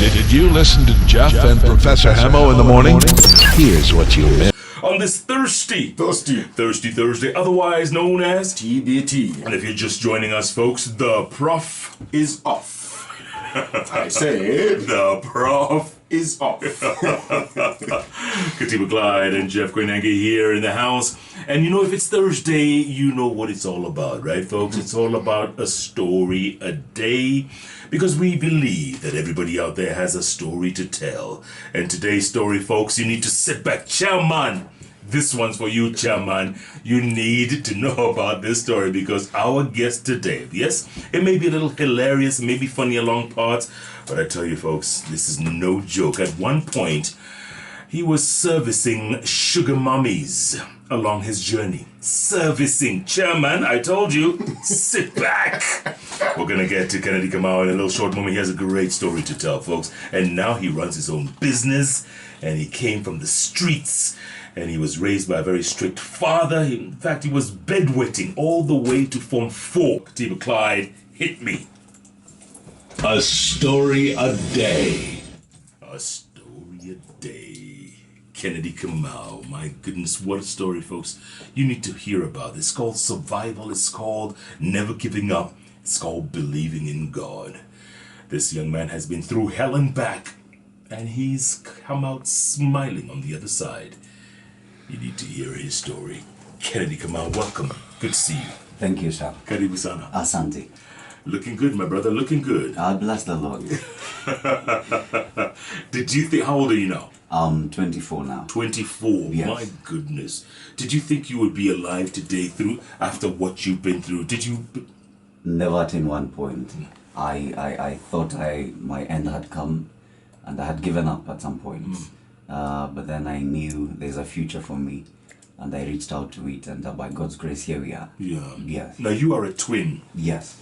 Did you listen to Jeff and Professor Hamo in the morning? Here's what you missed. On this Thirsty Thursday, otherwise known as TBT. And if you're just joining us, folks, the Prof Is off. I said the Prof is off. Katiba Clyde and Jeff Quinange here in the house. And you know, if it's Thursday, you know what it's all about, right, folks? It's all about a story a day. Because we believe that everybody out there has a story to tell. And today's story, folks, you need to sit back. Chairman, this one's for you, Chairman. You need to know about this story because our guest today, yes, it may be a little hilarious, maybe funny along parts, but I tell you, folks, this is no joke. At one point, he was servicing sugar mummies along his journey. Servicing. Chairman, I told you, sit back. We're going to get to Kennedy Kamau in a little short moment. He has a great story to tell, folks. And now he runs his own business, and he came from the streets, and he was raised by a very strict father. In fact, he was bedwetting all the way to Form 4. Katiba Clyde, hit me. A story a day. A story a day. Kennedy Kamau. My goodness, what a story, folks. You need to hear about this. It's called survival. It's called never giving up. It's called believing in God. This young man has been through hell and back, and he's come out smiling on the other side. You need to hear his story. Kennedy Kamau, welcome. Good to see you. Thank you, sir. Karibu sana. Asante. Looking good, my brother. Looking good. God bless the Lord. Did you think, how old are you now? I'm 24 now. 24. Yes. My goodness. Did you think you would be alive today after what you've been through? Did you? Never at in one point. I thought my end had come and I had given up at some point. But then I knew there's a future for me and I reached out to it, and by God's grace, here we are. Yeah. Yes. Now you are a twin. Yes.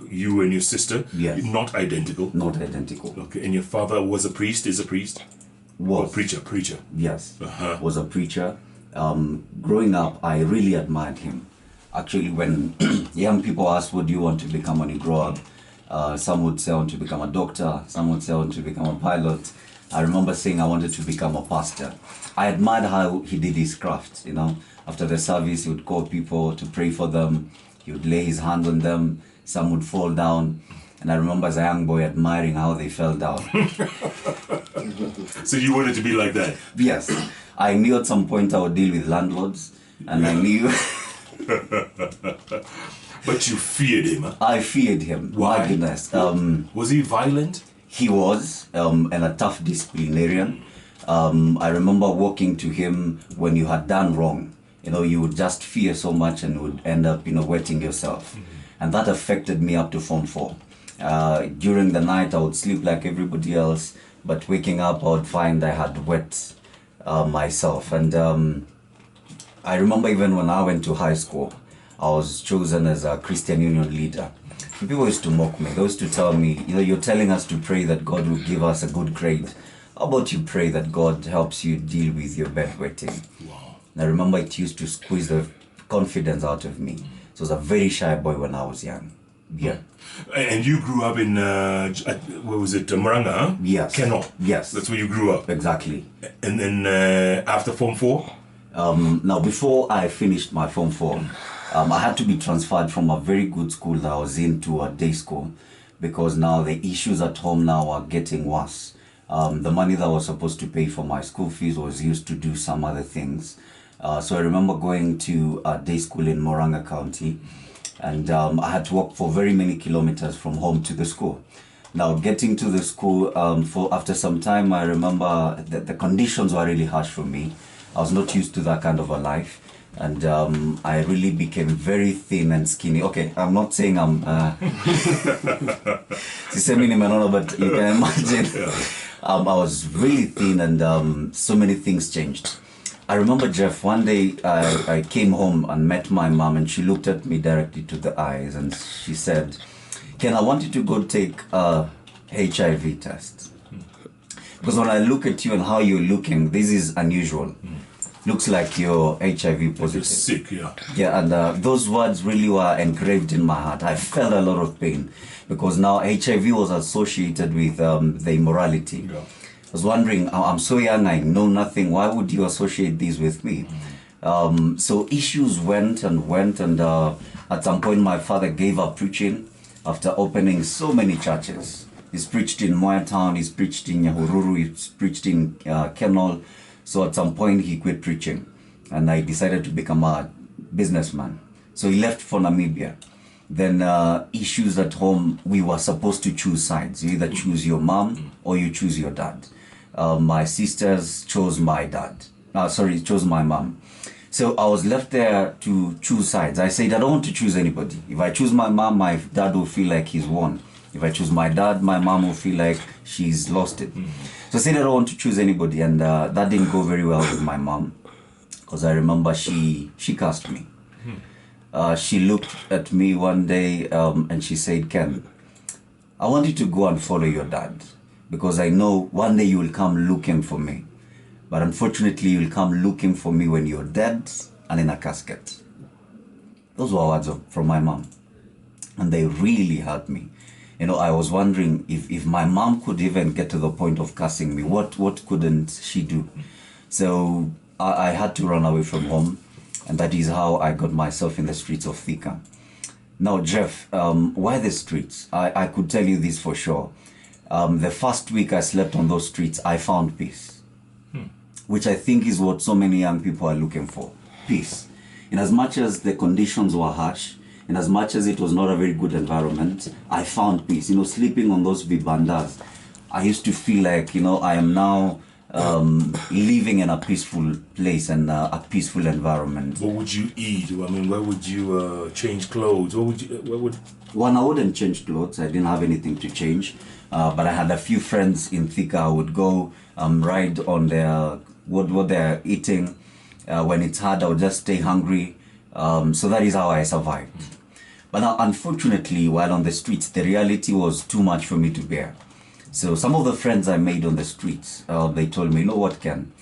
You and your sister. Yes. Not identical. Not identical. Okay. And your father was a priest, is a priest? Was. Oh, preacher. Yes. Uh-huh. Was a preacher. Growing up, I really admired him. Actually, when young people ask, what do you want to become when you grow up? Some would say I want to become a doctor. Some would say I want to become a pilot. I remember saying I wanted to become a pastor. I admired how he did his craft, you know. After the service, he would call people to pray for them. He would lay his hand on them. Some would fall down. And I remember as a young boy admiring how they fell down. So you wanted to be like that? Yes. I knew at some point I would deal with landlords. And I knew... But you feared him, huh? I feared him. Why? My goodness. Was he violent? He was, and a tough disciplinarian. I remember walking to him when you had done wrong. You know, you would just fear so much and would end up, wetting yourself. And that affected me up to Form 4. During the night, I would sleep like everybody else, but waking up, I would find I had wet myself. And I remember even when I went to high school, I was chosen as a Christian Union leader. People used to mock me. They used to tell me, you're telling us to pray that God will give us a good grade. How about you pray that God helps you deal with your bedwetting? Wow. And I remember it used to squeeze the confidence out of me. So I was a very shy boy when I was young. Yeah. And you grew up in, where was it, Maranga, huh? Yes. Keno. Yes. That's where you grew up. Exactly. And then after Form 4? Now, before I finished my Form 4, I had to be transferred from a very good school that I was in to a day school because now the issues at home now are getting worse. The money that I was supposed to pay for my school fees was used to do some other things. So I remember going to a day school in Moranga County, and I had to walk for very many kilometers from home to the school. Now, getting to the school, after some time, I remember that the conditions were really harsh for me. I was not used to that kind of a life. And I really became very thin and skinny. Okay, I'm not saying I'm... but you can imagine. I was really thin, and so many things changed. I remember, Jeff, one day I came home and met my mom, and she looked at me directly to the eyes, and she said, Ken, I want you to go take a HIV test. Because when I look at you and how you're looking, this is unusual. looks like you're HIV positive. Sick, yeah. Yeah, and those words really were engraved in my heart. I felt a lot of pain because now HIV was associated with the immorality. Yeah. I was wondering, I'm so young, I know nothing. Why would you associate these with me? So issues went, and at some point my father gave up preaching after opening so many churches. He's preached in Moya Town, he's preached in Nyahururu, he's preached in Kenol. So at some point he quit preaching, and I decided to become a businessman. So he left for Namibia. Then issues at home, we were supposed to choose sides. You either choose your mom or you choose your dad. My sisters chose my dad. Chose my mom. So I was left there to choose sides. I said, I don't want to choose anybody. If I choose my mom, my dad will feel like he's won. If I choose my dad, my mom will feel like she's lost it. So I said I don't want to choose anybody, and that didn't go very well with my mom, because I remember she cursed me. She looked at me one day and she said, Ken, I want you to go and follow your dad, because I know one day you will come looking for me. But unfortunately, you will come looking for me when you're dead and in a casket. Those were words from my mom, and they really hurt me. You know, I was wondering if my mom could even get to the point of cursing me, what couldn't she do? So I had to run away from home, and that is how I got myself in the streets of Thika. Now, Jeff, why the streets? I could tell you this for sure. The first week I slept on those streets, I found peace, which I think is what so many young people are looking for, peace. In as much as the conditions were harsh, in as much as it was not a very good environment, I found peace. You know, sleeping on those vibandas, I used to feel like, you know, I am now living in a peaceful place and a peaceful environment. What would you eat? I mean, where would you change clothes? One, I wouldn't change clothes. I didn't have anything to change. But I had a few friends in Thika who would go ride on their what they're eating. When it's hard, I would just stay hungry. So that is how I survived. But now, unfortunately, while on the streets, the reality was too much for me to bear. So some of the friends I made on the streets, they told me, you know what, Ken?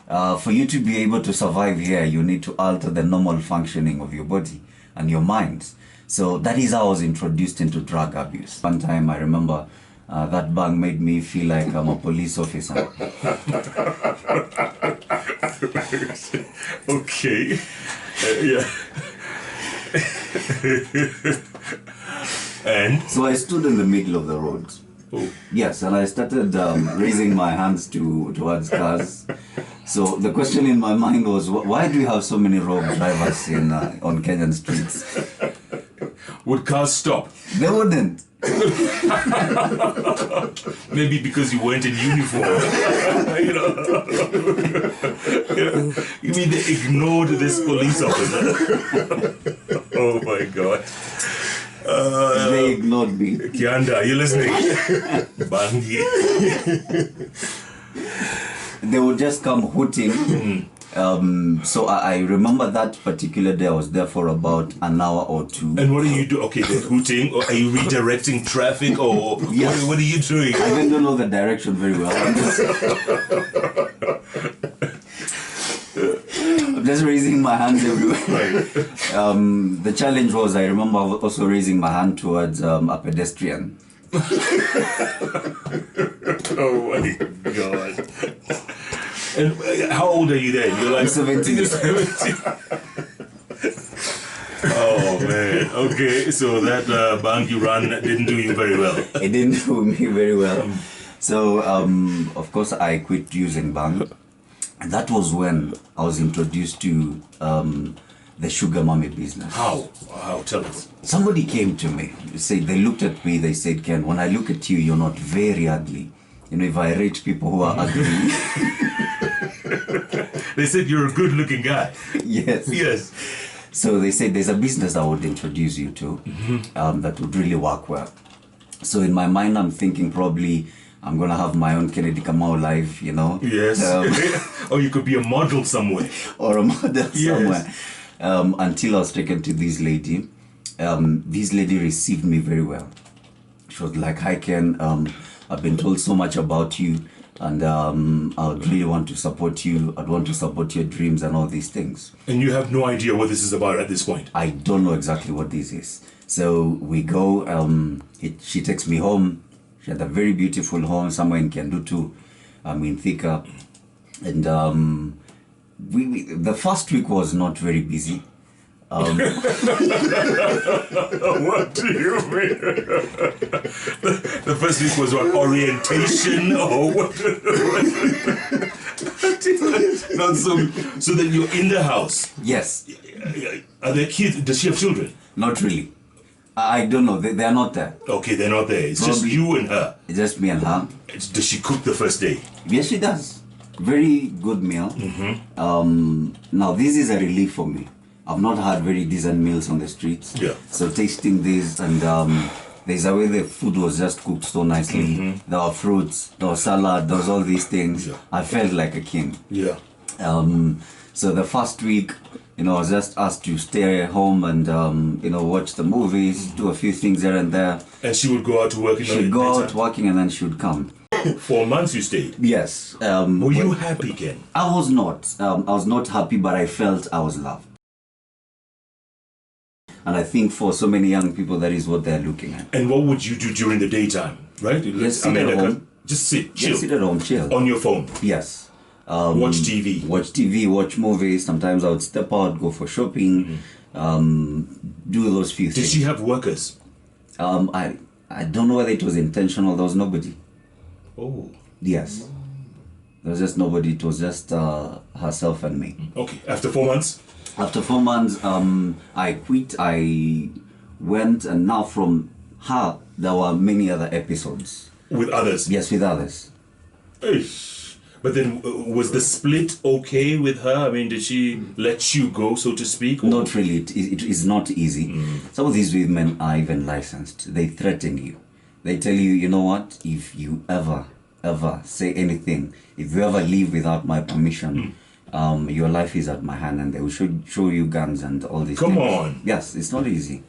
For you to be able to survive here, you need to alter the normal functioning of your body and your mind. So that is how I was introduced into drug abuse. One time I remember that bang made me feel like I'm a police officer. Okay. Yeah. And? So I stood in the middle of the road. Oh. Yes, and I started raising my hands towards cars. So the question in my mind was, why do you have so many rogue drivers on Kenyan streets? Would cars stop? They wouldn't. Maybe because you weren't in uniform. You know? You mean they ignored this police officer? Oh my God. They ignored me. Kianda, are you listening? Bangi. They would just come hooting. So I remember that particular day I was there for about an hour or two. And what do you do? Okay, they're hooting, or are you redirecting traffic, or Yes. what are you doing? I even don't know the direction very well. I'm just raising my hands everywhere. Right. The challenge was, I remember also raising my hand towards a pedestrian. Oh my God. And how old are you then? You're like 17. You're 17. Oh man. Okay, so that Bangi run didn't do you very well. It didn't do me very well. So, of course, I quit using bang. And that was when I was introduced to the sugar mummy business. How? Tell us. Somebody came to me. They looked at me, they said, Ken, when I look at you, you're not very ugly. You know, if I rate people who are ugly. They said you're a good looking guy. Yes. Yes. So they said there's a business I would introduce you to that would really work well. So in my mind, I'm thinking probably I'm going to have my own Kennedy Kamau live, you know. Yes. Or you could be a model somewhere. Or a model Yes. somewhere. Until I was taken to this lady. This lady received me very well. She was like, hi Ken, I've been told so much about you. and I would really want to support you. I'd want to support your dreams and all these things. And you have no idea what this is about at this point? I don't know exactly what this is. So we go, she takes me home. She had a very beautiful home somewhere in Kendutu, in Thika. And the first week was not very busy. What do you mean? The first week was what, orientation or what? Not so then you're in the house. Yes. Are there kids? Does she have children? Not really. I don't know. They are not there. Okay, they're not there. It's just Probably. you and her. It's just me and her. Does she cook the first day? Yes, she does. Very good meal. Now, this is a relief for me. I've not had very decent meals on the streets. Yeah. So tasting this, and there's a way the food was just cooked so nicely. There were fruits, there was salad, there was all these things. Yeah. I felt like a king. Yeah. So the first week, I was just asked to stay home and, watch the movies, do a few things here and there. And she would go out to work in the She'd go out daytime? working and then she would come. 4 months you stayed. Yes. Were you happy, Ken? I was not. I was not happy, but I felt I was loved. And I think for so many young people, that is what they're looking at. And what would you do during the daytime, right? Just sit at home. Just sit, chill. Just sit at home, chill. On your phone. Yes. Watch TV. Watch TV, watch movies. Sometimes I would step out, go for shopping, do those few Did things. she have workers? I don't know whether it was intentional. There was nobody. Oh. Yes. There was just nobody. It was just herself and me. Okay. After 4 months? After 4 months, I quit. I went, and now from her, there were many other episodes. With others? Yes, with others. Eish. But then, was the split okay with her? I mean, did she let you go, so to speak? Or? Not really. It is not easy. Some of these women are even licensed. They threaten you. They tell you, you know what? If you ever say anything, if you ever leave without my permission, your life is at my hand, and they will show you guns and all these Come things. on. Yes, it's not easy.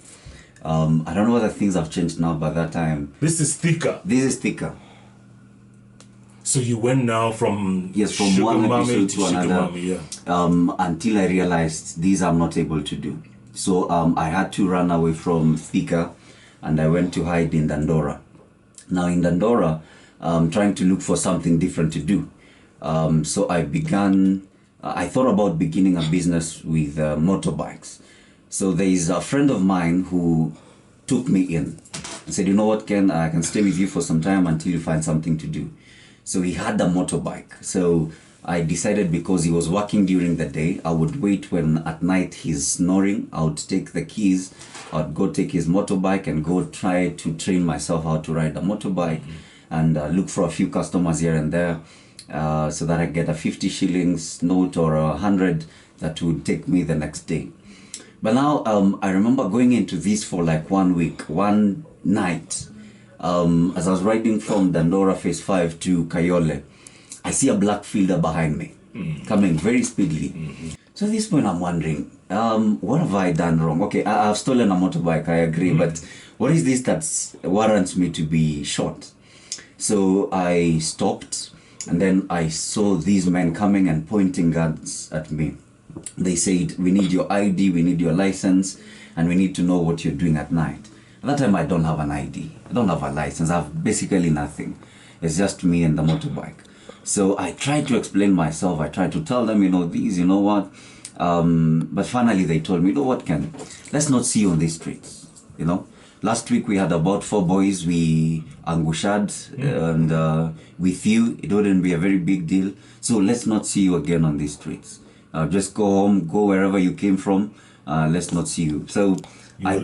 I don't know whether things have changed now, but that time... This is thicker. This is thicker. So you went now from Yes, from Sugar one Mommy episode to Sugar another. Mommy, yeah. Until I realized these I'm not able to do. So I had to run away from Thika, and I went to hide in Dandora. Now in Dandora, trying to look for something different to do. So I thought about beginning a business with motorbikes. So there is a friend of mine who took me in and said, you know what, Ken, I can stay with you for some time until you find something to do. So he had a motorbike. So I decided, because he was working during the day, I would wait when at night he's snoring. I would take the keys, I would go take his motorbike and go try to train myself how to ride a motorbike, and look for a few customers here and there, so that I get a 50 shillings note or 100 that would take me the next day. But now I remember going into this for like 1 week, one night. As I was riding from Dandora Phase 5 to Kayole, I see a black fielder behind me, coming very speedily. So at this point I'm wondering, what have I done wrong? Okay, I've stolen a motorbike, I agree, but what is this that warrants me to be shot? So I stopped, and then I saw these men coming and pointing guns at me. They said, we need your ID, we need your license, and we need to know what you're doing at night. At that time, I don't have an ID. I don't have a license. I have basically nothing. It's just me and the motorbike. So I tried to explain myself. I tried to tell them, these, you know what. But finally, they told me, you know what, Ken, let's not see you on these streets. Last week we had about 4 boys we angushad, and with you, it wouldn't be a very big deal. So let's not see you again on these streets. Just go home, go wherever you came from. Let's not see you. So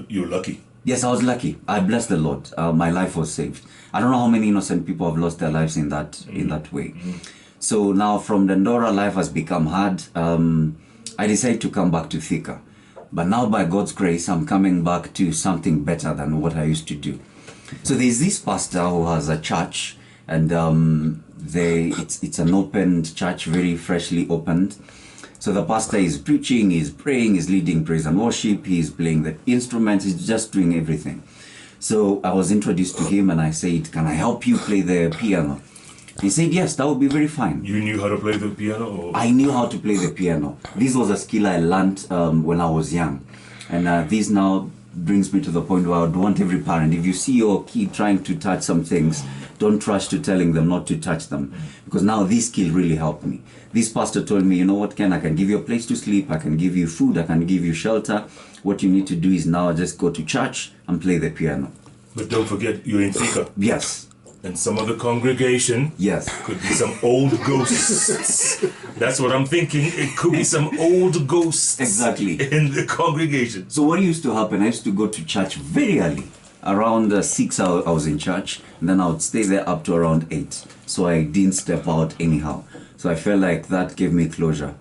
You're lucky. Yes, I was lucky. I bless the Lord. My life was saved. I don't know how many innocent people have lost their lives in that way. So now from Dandora, life has become hard. I decided to come back to Thika. But now by God's grace, I'm coming back to something better than what I used to do. So there's this pastor who has a church, and it's an opened church, very freshly opened. So the pastor is preaching, he's praying, he's leading praise and worship, he's playing the instruments, he's just doing everything. So I was introduced to him, and I said, can I help you play the piano? He said, yes, that would be very fine. You knew how to play the piano? Or? I knew how to play the piano. This was a skill I learned when I was young. And this now brings me to the point where I would want every parent, if you see your kid trying to touch some things, don't rush to telling them not to touch them. Because now this skill really helped me. This pastor told me, you know what, Ken, I can give you a place to sleep, I can give you food, I can give you shelter. What you need to do is now just go to church and play the piano. But don't forget, you're in Thika. Yes. And some of the congregation Yes. could be some old ghosts. That's what I'm thinking. It could be some old ghosts. Exactly. In the congregation. So what used to happen, I used to go to church very early. Around 6 I was in church, and then I would stay there up to around 8. So I didn't step out anyhow. So I felt like that gave me closure.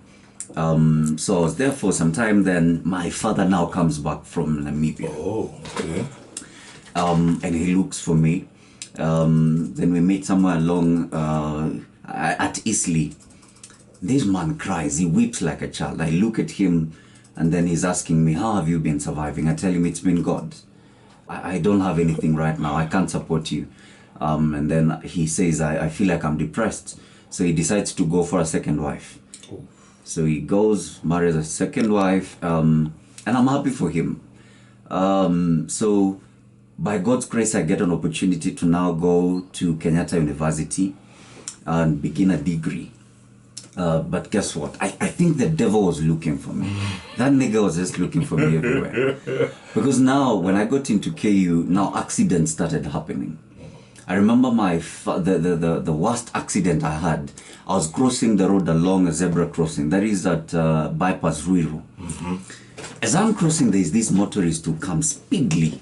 So I was there for some time. Then my father now comes back from Namibia. Oh, okay. And he looks for me. Then we meet somewhere along at Isley. This man cries, he weeps like a child. I look at him, and then he's asking me, how have you been surviving? I tell him it's been God. I don't have anything right now, I can't support you. And then he says, I feel like I'm depressed. So he decides to go for a second wife. Oh. So he goes, marries a second wife, and I'm happy for him. So by God's grace, I get an opportunity to now go to Kenyatta University and begin a degree. But guess what? I think the devil was looking for me. That nigga was just looking for me everywhere. Because now, when I got into KU, now accidents started happening. I remember the worst accident I had. I was crossing the road along a zebra crossing. That is at bypass Ruiru. As I'm crossing, there's this motorist who comes speedily.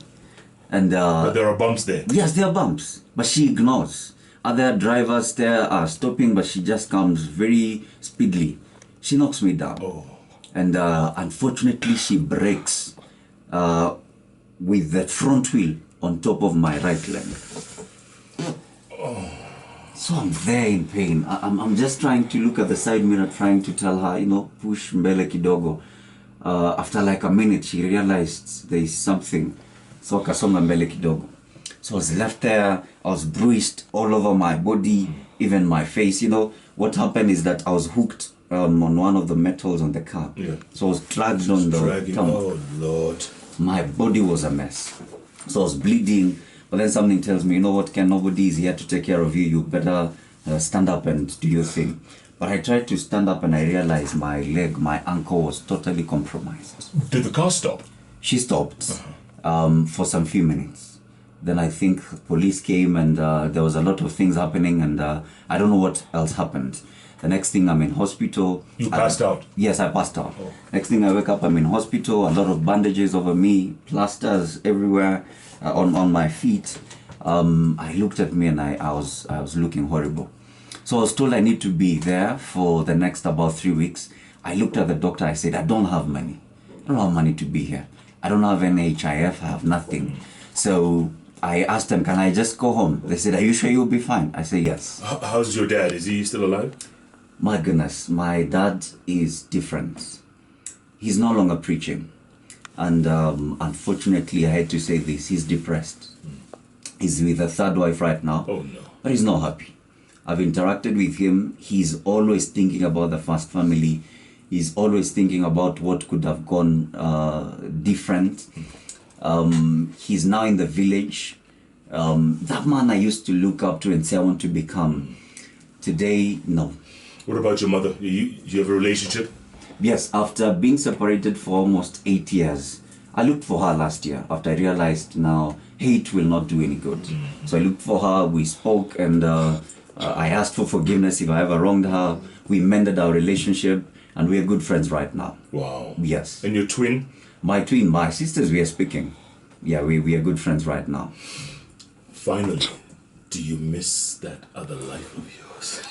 And But there are bumps there. yes, there are bumps, but she ignores. Other drivers there are stopping, but she just comes very speedily. She knocks me down. Oh. And unfortunately, she brakes with the front wheel on top of my right leg. So I'm there in pain. I'm just trying to look at the side mirror, trying to tell her, you know, push mbele kidogo. After like a minute, she realized there is something. So kasonga mbele kidogo. So I was left there, I was bruised all over my body, even my face. You know, what happened is that I was hooked on one of the metals on the car. Yeah. So I was dragged on the tongue. Oh, Lord. My body was a mess. So I was bleeding, but then something tells me, you know what, Ken, nobody is here to take care of you. You better stand up and do your thing. But I tried to stand up and I realized my leg, my ankle was totally compromised. Did the car stop? She stopped for some few minutes. Then I think police came and there was a lot of things happening and I don't know what else happened. The next thing I'm in hospital. You passed out? Yes, I passed out. Oh. Next thing I wake up, I'm in hospital, a lot of bandages over me, plasters everywhere on my feet. I looked at me and I was looking horrible. So I was told I need to be there for the next about 3 weeks. I looked at the doctor, I said, I don't have money. I don't have money to be here. I don't have any HIF, I have nothing. So I asked them, can I just go home? They said, are you sure you'll be fine? I said, yes. How's your dad? Is he still alive? My goodness, my dad is different. He's no longer preaching. And unfortunately, I had to say this, he's depressed. He's with a third wife right now. Oh, no. But he's not happy. I've interacted with him. He's always thinking about the first family. He's always thinking about what could have gone different. He's now in the village. That man I used to look up to and say I want to become. Today, no. What about your mother? Do you have a relationship? Yes, after being separated for almost 8 years, I looked for her last year after I realized now hate will not do any good. So I looked for her, we spoke, and I asked for forgiveness if I ever wronged her. We mended our relationship, and we are good friends right now. Wow. Yes. And your twin? My sisters, we are speaking. Yeah, we are good friends right now. Finally, do you miss that other life of yours?